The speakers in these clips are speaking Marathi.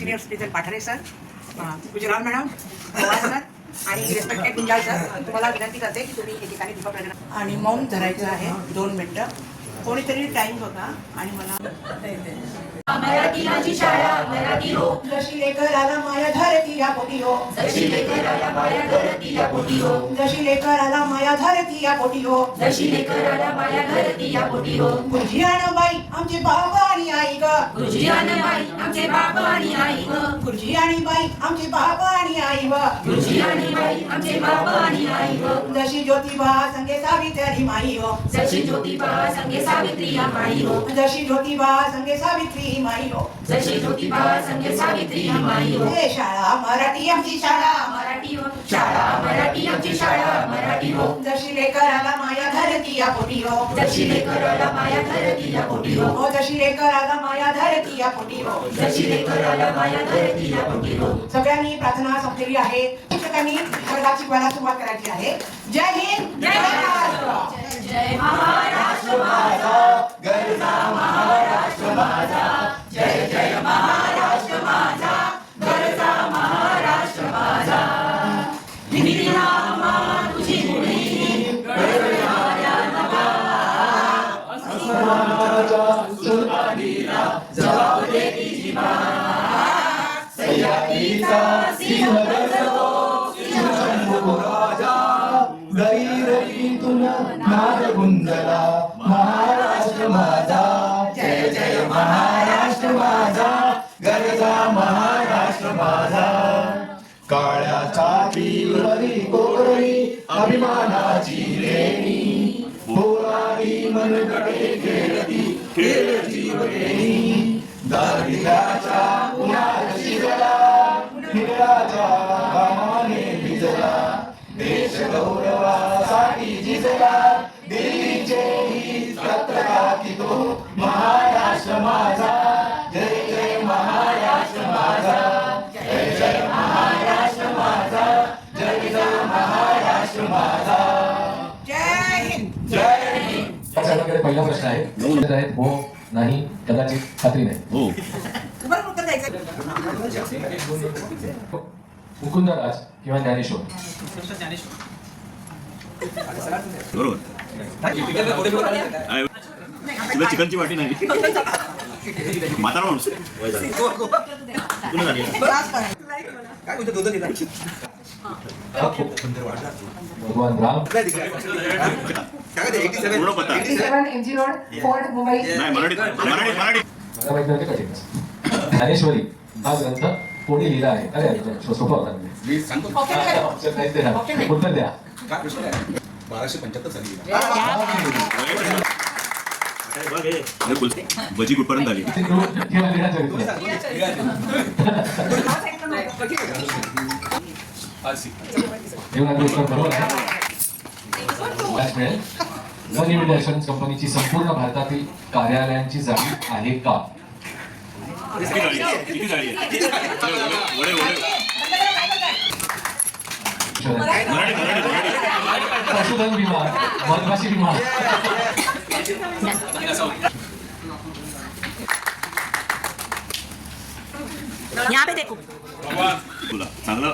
Senior citizen Pathare sir, Gujral madam, Pawar sir आणि रिस्पेक्टेड गुंजाळ सर, तुम्हाला विनंती करते की तुम्ही या ठिकाणी दीपक प्रज्वलन आणि मौन धरायचं आहे 2 मिनिटं. कोणीतरी टाइम बघा आणि मला मराठी माझी शाळा मराठी हो, जशी लेकराला माया धरती या पोटी हो, जशी लेकराला माया धरती या पोटी हो, जशी लेकराला माया धरती या पोटी हो, जशी लेकराला माया धरती या पोटी हो. गुरुजी आणि बाई आमचे बाबा आणि आई ग, गुरुजी आणि बाई आमचे बाबा आणि आई ग, गुरुजी आणि बाई आमचे बाबा आणि आई व, गुरुजी आणि बाई आमचे बाबा आणि आई ग, जशी ज्योतिबा संगे सावित्री माई हो, जशी ज्योतिबा संगे सावित्री या माई हो, जशी ज्योतिबा संगे सावित्री माई हो, जशी ज्योतिबा संगे सावित्री या माई हो. हे शाळा मराठी आमची शाळा मराठी हो, शाळा मराठी आमची शाळा मराठी हो, जशी लेकराला माया धरती या पोटी हो, जशी लेकराला माया धरती या पोटी हो, हो जशी लेकराला माया धरती या पोटी हो. जशी लेकराला माया धरती या पोटी हो. सगळ्यांनी प्रार्थना संपलेली आहे. शिक्षकांनी वर्गात शिकवायला सुरुवात करायची आहे. जय हिंद, जय महाराष्ट्र. जय महाराष्ट्र माझा, गरजा महाराष्ट्र माझा, जय जय महाराष्ट्र माझा, गरजा महाराष्ट्र माझा. निमिती नामा तुझी गुणी, गडगडाया नका, अस्माच्या सुलतानीला जबाब देती जिमा, सह्याद्रीचा सिंह गरजतो, सिंह राजा, गैररीतून नाद गुंजला महाराष्ट्र माझा, जय जय महाराष्ट्र माझा, गरजा महाराष्ट्र माझा. काळ्या छातीवरी कोरली अभिमानाची लेणी, पोरारी मनगडे खेळती खेळ जीवनी, दारिद्र्याच्या उन्हात शिजला निराच्या घामाने भिजला, देश गौरवासाठी झिजला, दिल्लीचे ही छत्रपती तो महाराष्ट्र माझा, जय जय महाराष्ट्र माझा, जय जय महाराष्ट्र माझा, जय जय महाराष्ट्र माझा. जय हिंद. जय हिंद. माझ्याकडे पहिला प्रश्न आहे. उत्तर आहेत हो, नाही, कदाचित, खात्री नाही. हो. तुम्हाला उत्तर द्यायचं. मुकुंदराज किंवा ज्ञानेश्वर? बरोबर. तुला चिकनची वाटी नाही. म्हातारा माणूस भगवान राम. पूर्ण पत्ता 87 MG रोड, फोर्ट, मुंबई. नाही. मराठी मला माहिती नव्हते कठीण. ज्ञानेश्वरी हा ग्रंथ कोणी लिहिला आहे? अरे सोपा होता. उत्तर द्या. 1275 साली. भजी कुठपर्यंत आली? वन इंडिया इन्शुरन्स कंपनीची संपूर्ण भारतातील कार्यालयांची जागा आहे का? किती जाळी आहे? पशुधन विमा, मधमाशी विमा. यहाँ पे देखो. तुला चांगलं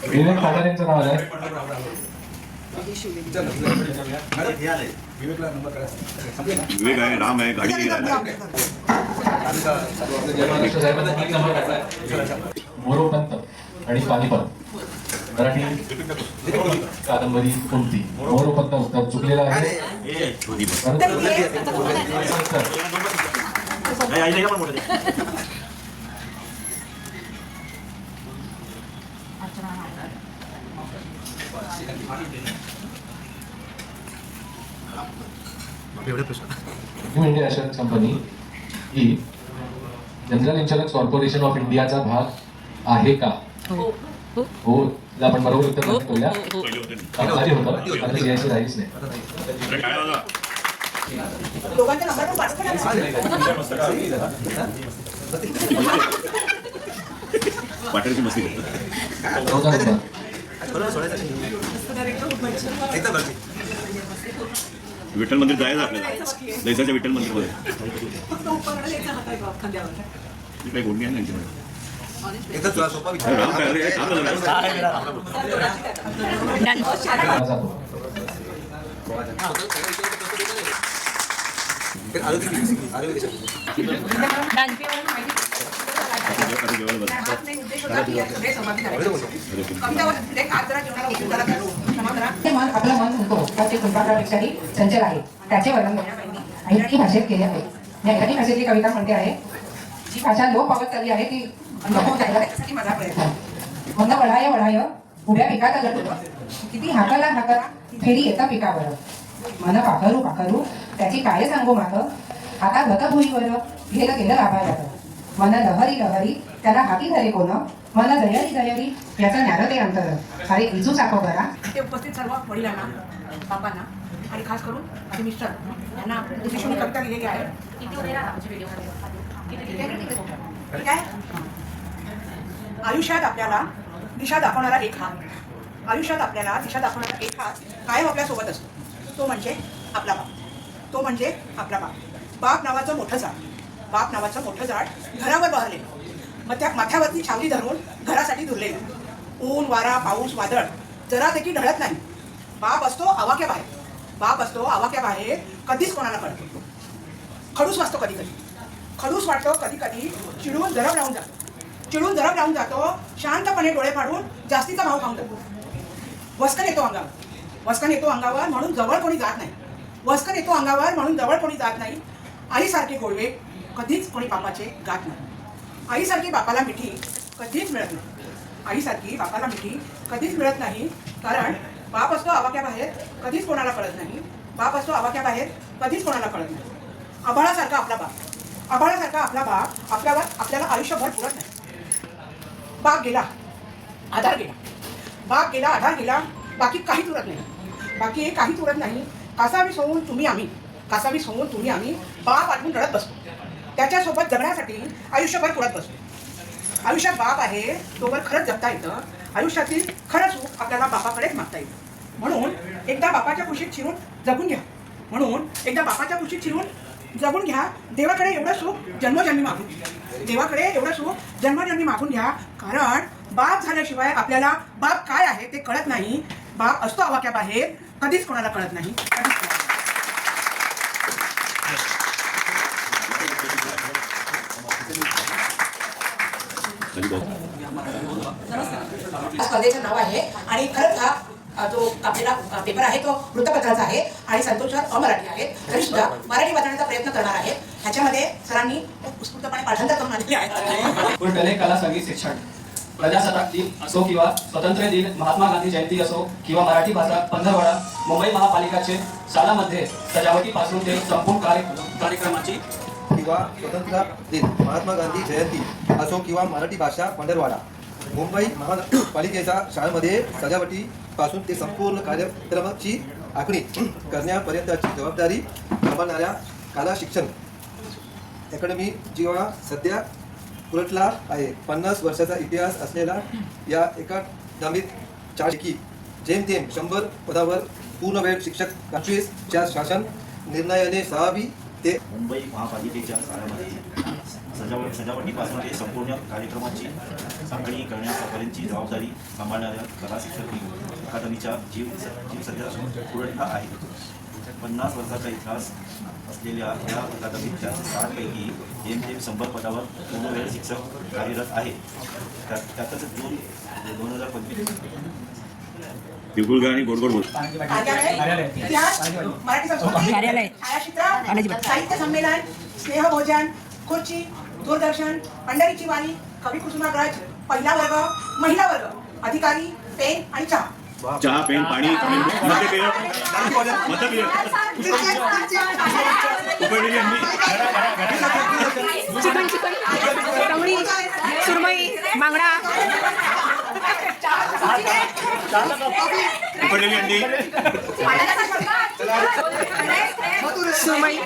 विवेक पाटील यांचं नाव आहे. विवेक आहे, राम आहे, गाडी मोरोपंत आणि पानिपत. मराठी कादंबरी कोणती? मोरोपंत उत्तर चुकलेला आहे. New India insurance company he general insurance corporation of इंडियाचा भाग आहे का? हो. आपण बरोबर उत्तर करूया. आधी होतं, आता CIC राहीच नाही. दोघांचे नंबर पण पाठवा. पाटीलची मस्ती करतो. 14 नंबर. विठ्ठल मंदिर जायचं आपल्याला दैसाच्या विठ्ठल मंदिरमध्ये काही गोडणी आहे ना यांच्यामध्ये राम काय अरे थांब जरा. जातो. आता जेवायला बस. ते मन आपलं मन म्हणतो प्रत्येक फुलपाखरापेक्षाही चंचल आहे त्याचे वर्णन इंग्रजी भाषेत केले आहे. या इंग्रजी भाषेतली कविता म्हणते आहे जी भाषा लोप पावत चालली आहे ती नको जायला त्यासाठी माझा प्रयत्न. मन वढाय उभ्या पिकाचा लटू किती हाकला फेरी येता पिकावर. मन पाखरू त्याची काय सांगू माग आता गत भुईवर गेलं लाभायला. मन लहरी त्याला हाती धरे कोण मन दयरी याचा ज्ञान ते अंतर सारे इजू चाको करा. ते उपस्थित सर्व वडिलांना बाबांना आणि खास करून माझे मिस्टर यांना उद्देशून कविता लिहिलेली आहे. ठीक आहे. आयुष्यात आपल्याला दिशा दाखवणारा एक हात कायम आपल्या सोबत असतो. तो म्हणजे आपला बाप. बाप नावाचं मोठं झाड घरावर बहरलेलं, माथ्यावरती छावणी धरून घरासाठी दुरलेलं. ऊन वारा पाऊस वादळ जरा देखील ढळत नाही. बाप असतो आवाक्या बाहेर कधीच कोणाला कळतो. खडूस वाचतो कधी कधी चिडून जरब राहून जातो. शांतपणे डोळे फाडून जास्तीचा भाव खाऊन जातो. वस्कन येतो अंगावर म्हणून जवळ कोणी जात नाही. आईसारखे गोडवे कधीच कोणी बापाचे गात नाही. आईसारखी बापाला मिठी कधीच मिळत नाही. कारण बाप असतो आवाक्या बाहेर कधीच कोणाला कळत नाही. आभाळासारखा आपला बाप आपल्याला आयुष्यभर पुरत नाही. बाप गेला आधार गेला बाकी काहीच उरत नाही. कासावीस होऊन तुम्ही आम्ही बाप आठवून रडत बसतो. त्याच्यासोबत जगण्यासाठी आयुष्यभर पुरत बसतो. आयुष्यात बाप आहे तोवर खरंच जगता येतं. आयुष्यातील खरं सुख आपल्याला बापाकडेच मागता येतं. म्हणून एकदा बापाच्या कुशीत शिरून जगून घ्या. देवाकडे एवढं सुख जन्मजन्मी मागून घ्या. कारण बाप झाल्याशिवाय आपल्याला बाप काय आहे ते कळत नाही. बाप असतो आवाक्या बाहेर कधीच कोणाला कळत नाही. स्पर्धेचं नाव आहे आणि खरंच हा जो आपल्याला पेपर आहे तो वृत्तपत्राचा आहे आणि संतोष सर अमराठी आहेत तरी सुद्धा मराठी वाचण्याचा प्रयत्न करणार आहेत. ह्याच्यामध्ये सरांनी उत्स्फूर्तपणे पाठांतर करून आणले आहे. कुलटले कला संगीत शिक्षण प्रजासत्ताक दिन असो किंवा स्वातंत्र्य दिन महात्मा गांधी जयंती असो किंवा मराठी भाषा पंधरवडा मुंबई महापालिकाचे शाळांमध्ये सजावटीपासून ते संपूर्ण कार्यक्रमाची किंवा स्वतंत्र दिन महात्मा गांधी जयंती असो किंवा मराठी भाषा पंधरवडा मुंबई महापालिकेच्या शाळांमध्ये सजावटीपासून ते संपूर्ण कार्यक्रमाची आखणी करण्यापर्यंतची जबाबदारी सांभाळणाऱ्या कला शिक्षण अकॅडमी जीवा सध्या उलटला आहे. 50 वर्षाचा इतिहास असलेला या अकादमीत 4 जेमतेम 100 पदावर पूर्णवेळ शिक्षक 25 च्या शासन निर्णयाने 6वी ते मुंबई महापालिकेच्या शाळांमध्ये सजावटीपासून ते संपूर्ण कार्यक्रमाची आखणी करण्यापर्यंतची जबाबदारी सांभाळणाऱ्या कला शिक्षक अकादमीच्या जीव सध्या उलटला आहे. 50 वर्षाचा इतिहास असलेल्या या अकादमीच्या 60 पैकी जेमतेम 100 पदावर पूर्णवेळ शिक्षक कार्यरत आहेत. त्यातच जून 2025 बिलकुल आणि गोड बोल. इतिहास मराठी संस्कृती छायाचित्र साहित्य संमेलन स्नेहभोजन खुर्ची दूरदर्शन पंढरीची वाणी कवी कुसुमाग्रज पहिला वर्ग महिला वर्ग अधिकारी पेन आणि चहा पेन पाणी चिकन तवडी सुरमई बांगडा उकडलेली अंडी सुरमई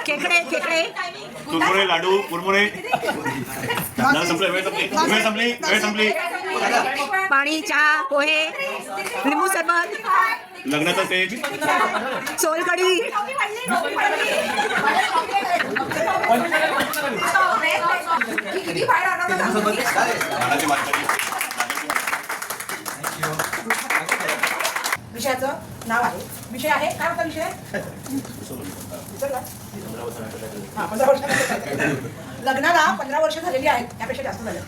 खेकडे कुरमुरे लाडू कुरमुरे संपले वेळ संपली पाणी चहा पोहे लिंबू सरबत लग्नाचा स्टेज सोलकढी किती बाहेर आणलं लग्नाची मालकरी विषयाचं नाव आहे विषय आहे काय होता विषय विसरला? हा, 15 वर्ष लग्नाला 15 वर्ष झालेली आहेत त्यापेक्षा जास्त झालं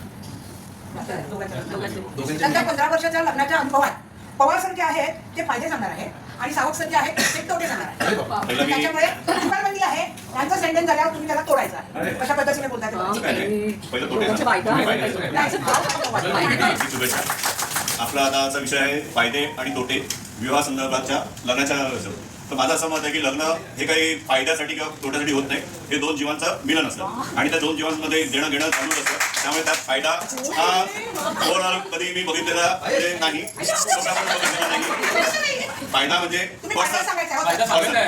नंतर 15 वर्षाच्या लग्नाच्या अनुभवात पवार सर जे आहेत ते फायदे सांगणार आहे आणि सावक सर जे आहेत ते तोटे सांगणार आहे त्याच्यामुळे जुगारबंदी आहे त्यांचं सेंटेन्स झाल्यावर तुम्ही त्याला तोडायचं आहे कशा पद्धतीने बोलता पहिलं तोटे शुभेच्छा. आपला आताचा विषय आहे फायदे आणि तोटे विवाह संदर्भातच्या लग्नाच्या. तर माझं असं मत आहे की लग्न हे काही फायद्यासाठी किंवा तोट्यासाठी होत नाही. हे दोन जीवांचं मिलन असतं आणि त्या दोन जीवांमध्ये देणं घेणं चालूच असतं. त्यामुळे त्यात फायदा हा ओव्हरऑल कधी मी बघितलेला नाही. फायदा म्हणजे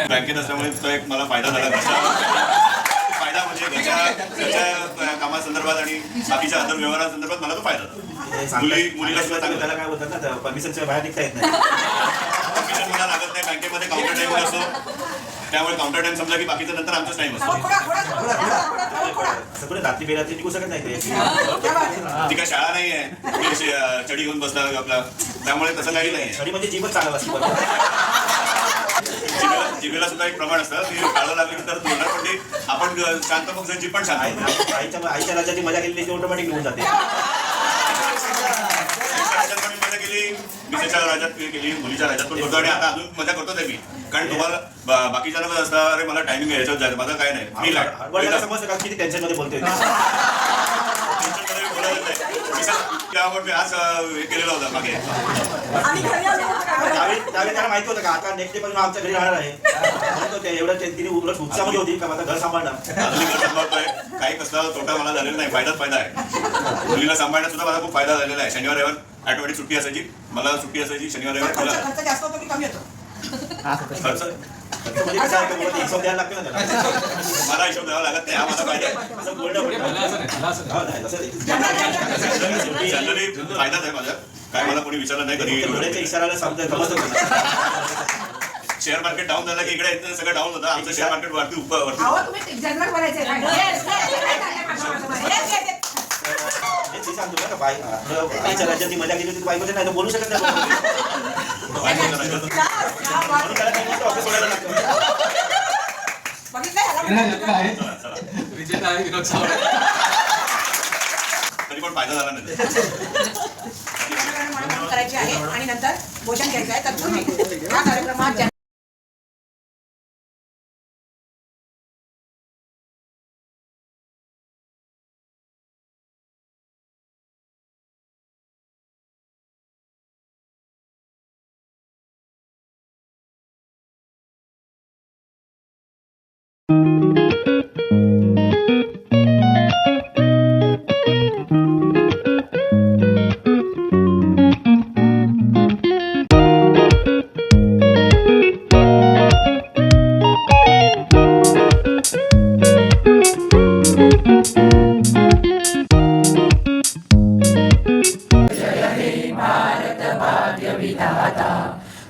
बँकेत असल्यामुळे तो एक मला फायदा झाला. फायदा म्हणजे घरच्या कामासंदर्भात आणि बाकीच्या अदर व्यवहारांसंदर्भात मला तो फायदा झाला. मुलीला सुद्धा चांगलं त्याला काय बोलतात ना परमिशनच्या बाहेर निघता येत नाही. परमिशन मला लागत नाही. बँकेमध्ये काउंटर टाइम असतो त्यामुळे काउंटर टाइम समजा की बाकीचा नंतर आमचाच टाइम असतो. सगळं रात्री बेरात्री निघू शकत नाही ती काय शाळा नाही आहे चढी घेऊन बसला आपला. त्यामुळे तसं काही नाही. छडी म्हणजे जीवच चांगला असतो. जिभेला सुद्धा एक प्रमाण असतं की काढायला लागल्यानंतर तोडणार पण ते आपण शांत मग जी पण शांत आहे. आईच्या राज्याची मजा केली की ऑटोमॅटिक निघून जाते. मजा केली मिसेसच्या राज्यात केली मुलीच्या राज्यात पण करतो आणि आता अजून मजा करतोच आहे मी. कारण तुम्हाला बाकीच्या कसं असतं अरे मला टायमिंग याच्यावर जायचं माझं काय नाही मी समजतं का किती टेन्शन मध्ये बोलतोय. त्यामुळे आज हे केलेलं होतं मागे. त्यावेळी त्याला माहिती होतं का आता नेक्स्ट डे पण आमच्या घरी राहणार आहे. एवढं तिने उलट उत्साहामध्ये होती का माझं घर सांभाळणार. घर सांभाळतोय काही कसला तोटा मला झालेला नाही. फायदाच फायदा आहे. मुलीला सांभाळण्यात सुद्धा मला खूप फायदा झालेला आहे. शनिवार रविवार ऑटोमॅटिक सुट्टी असायची मला सुट्टी असायची शनिवार रविवार. खर्च जास्त होतो की कमी होतो खर्च म्हणजे कसं आहे का हिशोब द्यायला लागतो ना त्याला. मला हिशोब द्यावा लागत नाही. हा माझा फायदा असं बोलणं जनरली फायदाच आहे माझा. काय मला कोणी विचारलं नाही कधी. इशाराला समजत शेअर मार्केट डाऊन झालं की इकडे सगळं डाऊन होतं. आमचं शेअर मार्केट वरती वरती अहो तुम्ही जनरल बोलायचे सांगतो ना आईच्या राज्याची मजा केली होती बायकोच्या नाही तर बोलू शकत नाही. तरी पण फायदा झाला नाही. करायची आहे आणि नंतर भोजन घ्यायचं आहे. तर तुम्ही या कार्यक्रमात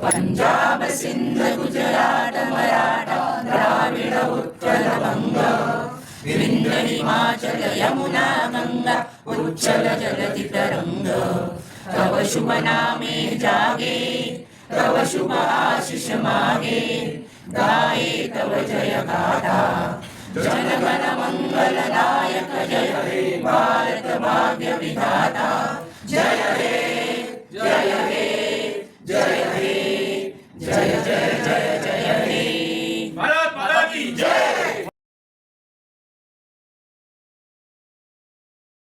पंजाब सिंध गुजरात मराठा द्राविड उत्कल बंग विंध्य हिमाचल यमुना गंगा उच्चल जलधि तरंग तव शुभ नामे जागे तव शुभ आशीष मागे गाये तव जय गाथा जन गण मंगल दायक जय हे भारत भाग्य विधाता जय हे